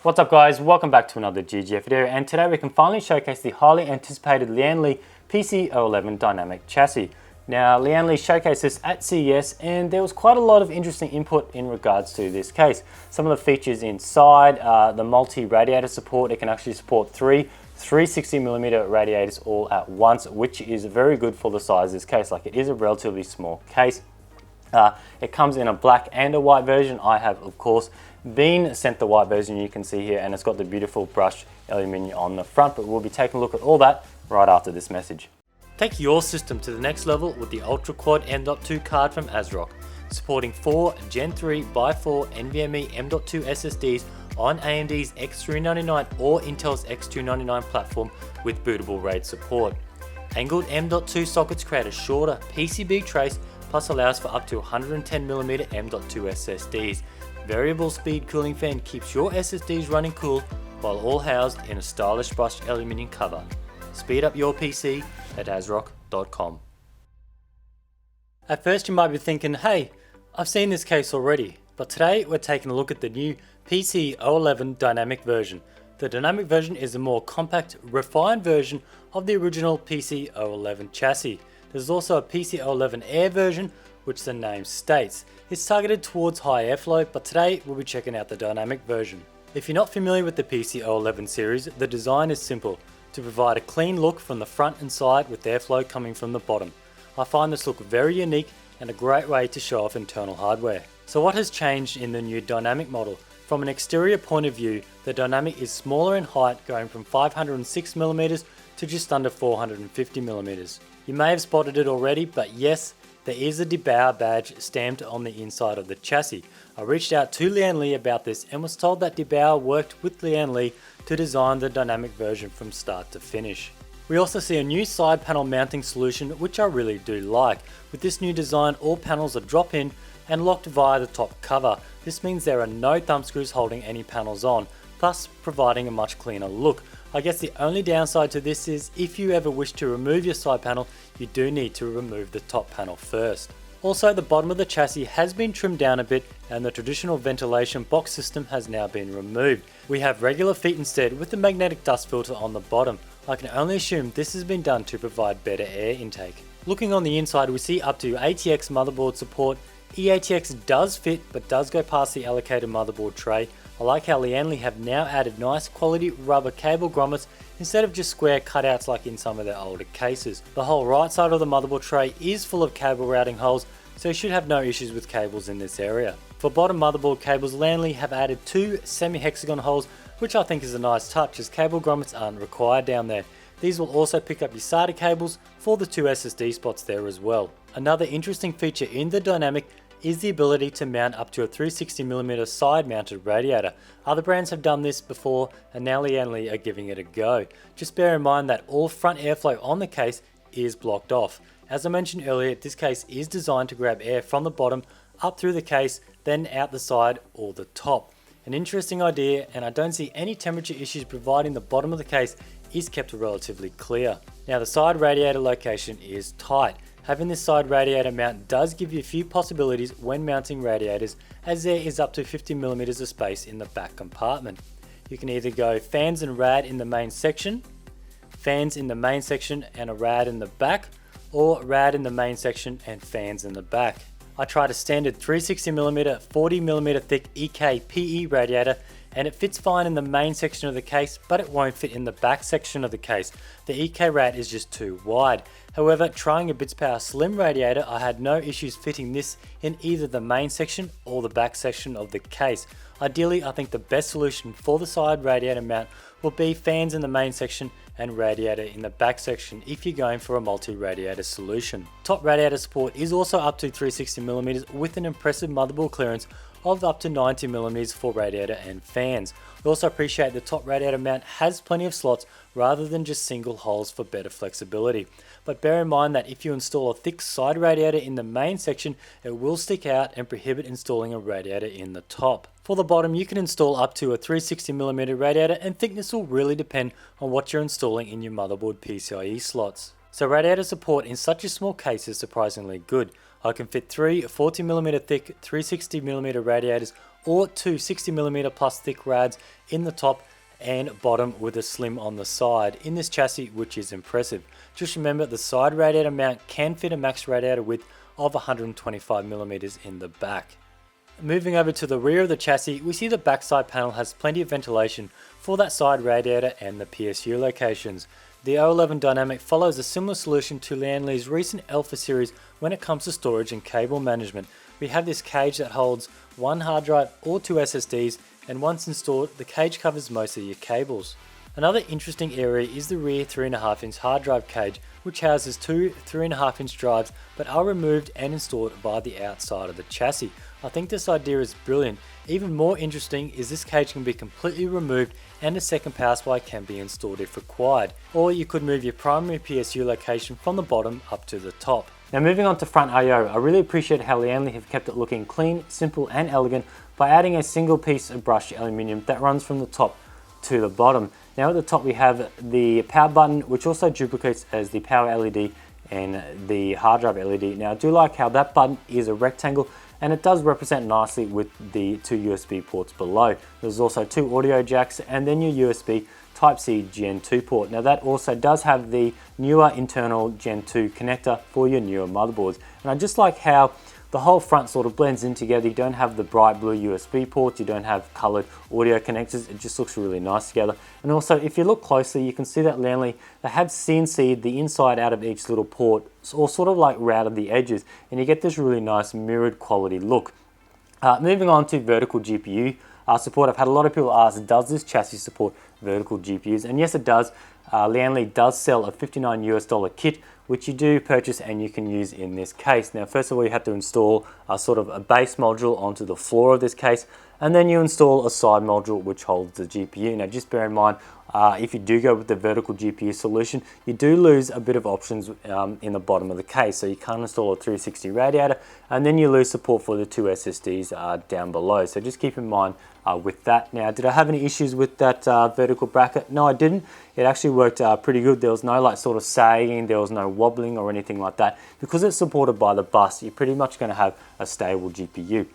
What's up guys, welcome back to another GGF video, and today we can finally showcase the highly anticipated Lian Li PC-O11 Dynamic chassis. Now Lian Li showcased this at CES and there was quite a lot of interesting input in regards to this case. Some of the features inside, the multi-radiator support. It can actually support three 360mm radiators all at once, which is very good for the size of this case. Like, it is a relatively small case. It comes in a black and a white version. I have, of course, been sent the white version, you can see here, and it's got the beautiful brushed aluminium on the front, but we'll be taking a look at all that right after this message. Take your system to the next level with the Ultra Quad M.2 card from ASRock, supporting 4 Gen 3 x 4 NVMe M.2 SSDs on AMD's X399 or Intel's X299 platform with bootable RAID support. Angled M.2 sockets create a shorter PCB trace, plus allows for up to 110mm M.2 SSDs. Variable speed cooling fan keeps your SSDs running cool while all housed in a stylish brushed aluminium cover. Speed up your PC at ASRock.com. At first you might be thinking, hey, I've seen this case already, but today we're taking a look at the new PC-O11 Dynamic version. The Dynamic version is a more compact, refined version of the original PC-O11 chassis. There's also a PC-O11 Air version, which the name states. It's targeted towards high airflow, but today we'll be checking out the Dynamic version. If you're not familiar with the PC-O11 series, the design is simple, to provide a clean look from the front and side with airflow coming from the bottom. I find this look very unique and a great way to show off internal hardware. So what has changed in the new Dynamic model? From an exterior point of view, the Dynamic is smaller in height, going from 506mm to just under 450mm. You may have spotted it already, but yes, there is a DeBauer badge stamped on the inside of the chassis. I reached out to Lian Li about this and was told that DeBauer worked with Lian Li to design the Dynamic version from start to finish. We also see a new side panel mounting solution, which I really do like. With this new design, all panels are drop-in and locked via the top cover. This means there are no thumb screws holding any panels on, thus providing a much cleaner look. I guess the only downside to this is if you ever wish to remove your side panel, you do need to remove the top panel first. Also, the bottom of the chassis has been trimmed down a bit and the traditional ventilation box system has now been removed. We have regular feet instead with the magnetic dust filter on the bottom. I can only assume this has been done to provide better air intake. Looking on the inside, we see up to ATX motherboard support. eATX does fit but does go past the allocated motherboard tray. I like how Lian Li have now added nice quality rubber cable grommets instead of just square cutouts like in some of their older cases. The whole right side of the motherboard tray is full of cable routing holes, so you should have no issues with cables in this area. For bottom motherboard cables, Lian Li have added 2 semi-hexagon holes, which I think is a nice touch as cable grommets aren't required down there. These will also pick up your SATA cables for the 2 SSD spots there as well. Another interesting feature in the Dynamic is the ability to mount up to a 360mm side mounted radiator. Other brands have done this before and now Lian Li are giving it a go. Just bear in mind that all front airflow on the case is blocked off. As I mentioned earlier, this case is designed to grab air from the bottom up through the case, then out the side or the top. An interesting idea, and I don't see any temperature issues providing the bottom of the case is kept relatively clear. Now the side radiator location is tight. Having this side radiator mount does give you a few possibilities when mounting radiators, as there is up to 50mm of space in the back compartment. You can either go fans and rad in the main section, fans in the main section and a rad in the back, or rad in the main section and fans in the back. I tried a standard 360mm 40mm thick EK PE radiator and it fits fine in the main section of the case, but it won't fit in the back section of the case. The EK rad is just too wide. However, trying a BitsPower Slim radiator, I had no issues fitting this in either the main section or the back section of the case. Ideally, I think the best solution for the side radiator mount will be fans in the main section and radiator in the back section if you're going for a multi-radiator solution. Top radiator support is also up to 360mm with an impressive motherboard clearance of up to 90mm for radiator and fans. We also appreciate the top radiator mount has plenty of slots rather than just single holes for better flexibility. But bear in mind that if you install a thick side radiator in the main section, it will stick out and prohibit installing a radiator in the top. For the bottom, you can install up to a 360mm radiator, and thickness will really depend on what you're installing in your motherboard PCIe slots. So radiator support in such a small case is surprisingly good. I can fit 3 40mm thick 360mm radiators or two 60mm plus thick rads in the top and bottom with a slim on the side in this chassis, which is impressive. Just remember, the side radiator mount can fit a max radiator width of 125mm in the back. Moving over to the rear of the chassis, we see the backside panel has plenty of ventilation for that side radiator and the PSU locations. The O11 Dynamic follows a similar solution to Lian Li's recent Alpha series when it comes to storage and cable management. We have this cage that holds one hard drive or two SSDs, and once installed, the cage covers most of your cables. Another interesting area is the rear 3.5-inch hard drive cage, which houses two 3.5-inch drives but are removed and installed via the outside of the chassis. I think this idea is brilliant. Even more interesting is this cage can be completely removed and a second power supply can be installed if required. Or you could move your primary PSU location from the bottom up to the top. Now moving on to front I/O, I really appreciate how Lian Li have kept it looking clean, simple and elegant by adding a single piece of brushed aluminium that runs from the top to the bottom. Now at the top we have the power button, which also duplicates as the power LED and the hard drive LED. Now I do like how that button is a rectangle and it does represent nicely with the two USB ports below. There's also two audio jacks and then your USB Type-C Gen 2 port. Now that also does have the newer internal Gen 2 connector for your newer motherboards. And I just like how the whole front sort of blends in together. You don't have the bright blue USB ports, you don't have colored audio connectors, it just looks really nice together. And also if you look closely, you can see that Lian Li, they have CNC'd the inside out of each little port, or sort of like routed the edges, and you get this really nice mirrored quality look. Moving on to vertical GPU support, I've had a lot of people ask, does this chassis support vertical GPUs? And yes, it does. Lian Li does sell a $59 kit, which you do purchase and you can use in this case. Now, first of all, you have to install a sort of a base module onto the floor of this case, and then you install a side module which holds the GPU. Now, just bear in mind, if you do go with the vertical GPU solution, you do lose a bit of options in the bottom of the case. So you can't install a 360 radiator, and then you lose support for the two SSDs down below. So just keep in mind with that. Now, did I have any issues with that vertical bracket? No, I didn't. It actually worked pretty good. There was no like sort of sagging, there was no wobbling or anything like that. Because it's supported by the bus, you're pretty much going to have a stable GPU.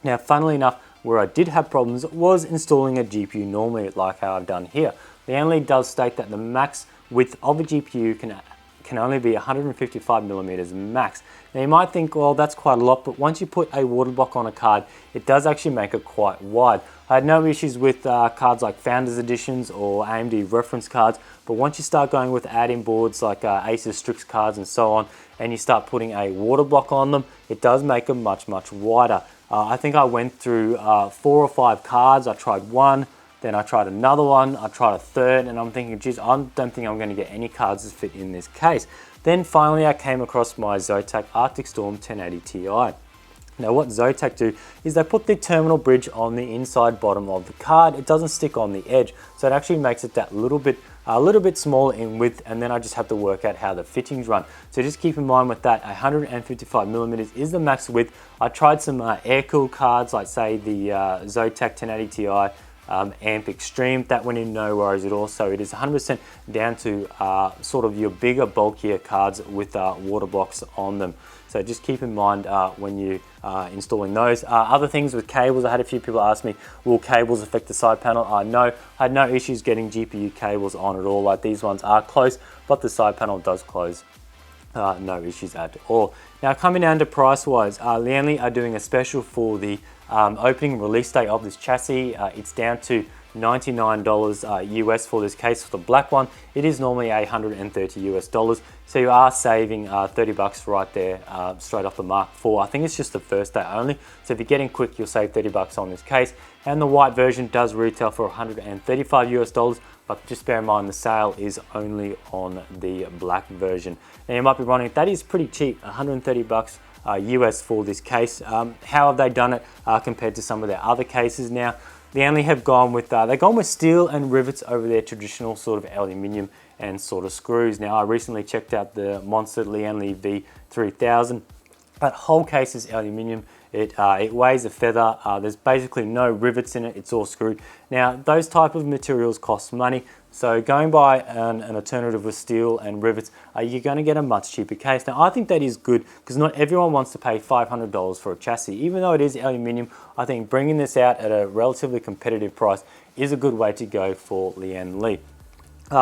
Now, funnily enough, where I did have problems was installing a GPU normally, like how I've done here. Lian Li does state that the max width of a GPU can only be 155mm max. Now you might think, well, that's quite a lot, but once you put a water block on a card, it does actually make it quite wide. I had no issues with cards like Founders Editions or AMD reference cards, but once you start going with add-in boards like Asus Strix cards and so on, and you start putting a water block on them, it does make them much, much wider. I think I went through 4 or 5 cards. I tried one, then I tried another one, I tried a third, and I'm thinking, geez, I don't think I'm going to get any cards that fit in this case. Then finally I came across my Zotac Arctic Storm 1080 Ti. Now what Zotac do is they put the terminal bridge on the inside bottom of the card. It doesn't stick on the edge, so it actually makes it that little bit smaller in width, and then I just have to work out how the fittings run. So just keep in mind with that, 155mm is the max width. I tried some air-cooled cards, like say the Zotac 1080 Ti Amp Extreme. That went in no worries at all. So it is 100% down to sort of your bigger, bulkier cards with water blocks on them. So just keep in mind when you installing those. Other things with cables, I had a few people ask me, will cables affect the side panel? No, I had no issues getting GPU cables on at all. Like these ones are close, but the side panel does close. No issues at all. Now coming down to price wise, Lian Li are doing a special for the opening release date of this chassis. It's down to $99 US for this case. For the black one, it is normally $130 US, so you are saving 30 bucks right there straight off the mark for, I think it's just the first day only. So if you're getting quick, you'll save 30 bucks on this case. And the white version does retail for $135 US, but just bear in mind the sale is only on the black version. Now you might be wondering, that is pretty cheap, 130 bucks US for this case. How have they done it compared to some of their other cases? Now, they only have gone with, they've gone with steel and rivets over their traditional sort of aluminium and sort of screws. Now, I recently checked out the Monster Lian Li V3000. That whole case is aluminium It weighs a feather. There's basically no rivets in it. It's all screwed. Now, those type of materials cost money. So going by an alternative with steel and rivets, you're going to get a much cheaper case. Now, I think that is good because not everyone wants to pay $500 for a chassis. Even though it is aluminium, I think bringing this out at a relatively competitive price is a good way to go for Lian Li.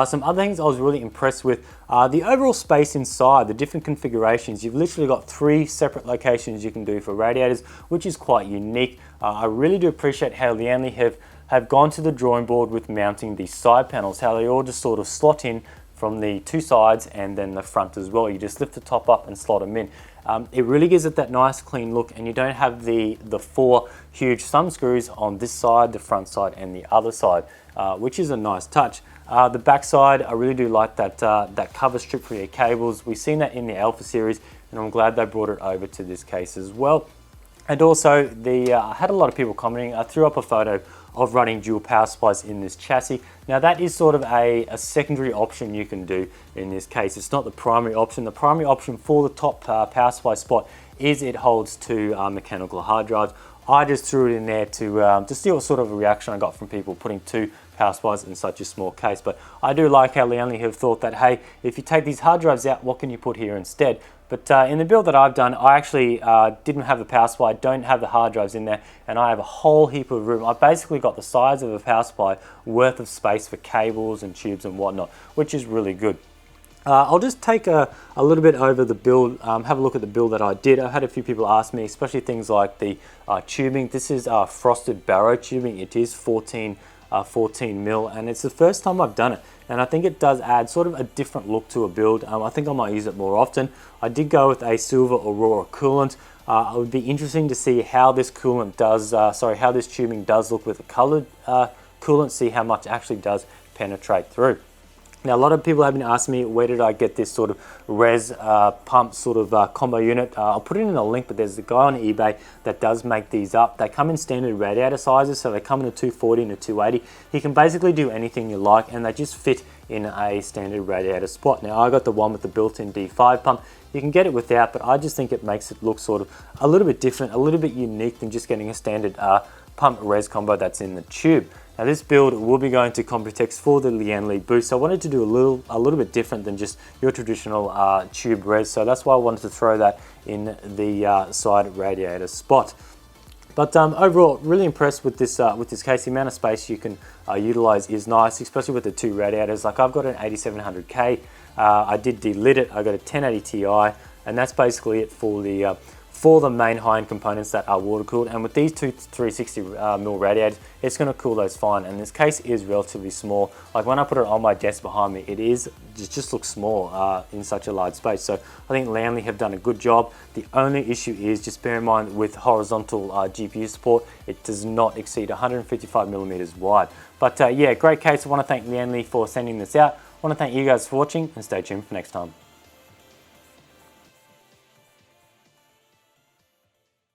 Some other things I was really impressed with, the overall space inside, the different configurations. You've literally got 3 separate locations you can do for radiators, which is quite unique. I really do appreciate how Lian Li have gone to the drawing board with mounting these side panels, how they all just sort of slot in from the 2 sides and then the front as well. You just lift the top up and slot them in. It really gives it that nice clean look, and you don't have the 4 huge thumb screws on this side, the front side and the other side, which is a nice touch. The back side, I really do like that cover strip for your cables. We've seen that in the Alpha series, and I'm glad they brought it over to this case as well. And also, I had a lot of people commenting. I threw up a photo of running dual power supplies in this chassis. Now that is sort of a secondary option you can do in this case. It's not the primary option. The primary option for the top power supply spot is it holds 2 mechanical hard drives. I just threw it in there to see what sort of a reaction I got from people putting 2 power supplies in such a small case. But I do like how Lian Li have thought that, hey, if you take these hard drives out, what can you put here instead? But in the build that I've done, I actually didn't have the power supply, don't have the hard drives in there, and I have a whole heap of room. I've basically got the size of a power supply worth of space for cables and tubes and whatnot, which is really good. I'll just take a little bit over the build, have a look at the build that I did. I had a few people ask me, especially things like the tubing. This is frosted barrow tubing. It is 14 mil, and it's the first time I've done it, and I think it does add sort of a different look to a build. I think I might use it more often. I did go with a silver Aurora coolant. It would be interesting to see how this coolant does, how this tubing does look with a colored coolant, see how much it actually does penetrate through. Now, a lot of people have been asking me, where did I get this sort of res pump sort of combo unit? I'll put it in a link, but there's a guy on eBay that does make these up. They come in standard radiator sizes, so they come in a 240 and a 280. You can basically do anything you like, and they just fit in a standard radiator spot. Now, I got the one with the built-in D5 pump. You can get it without, but I just think it makes it look sort of a little bit different, a little bit unique than just getting a standard pump res combo that's in the tube. Now this build will be going to Computex for the Lian Li boost, so I wanted to do a little bit different than just your traditional tube res, so that's why I wanted to throw that in the side radiator spot. But overall, really impressed with this case. The amount of space you can utilize is nice, especially with the 2 radiators. Like I've got an 8700K, I did delid it, I got a 1080 Ti, and that's basically it for the main high-end components that are water cooled. And with these 2 360 mil radiators, it's going to cool those fine. And this case is relatively small. Like when I put it on my desk behind me, it just looks small in such a large space. So I think Lian Li have done a good job. The only issue is, just bear in mind, with horizontal GPU support, it does not exceed 155 millimeters wide. But yeah, great case. I want to thank Lian Li for sending this out. I want to thank you guys for watching, and stay tuned for next time.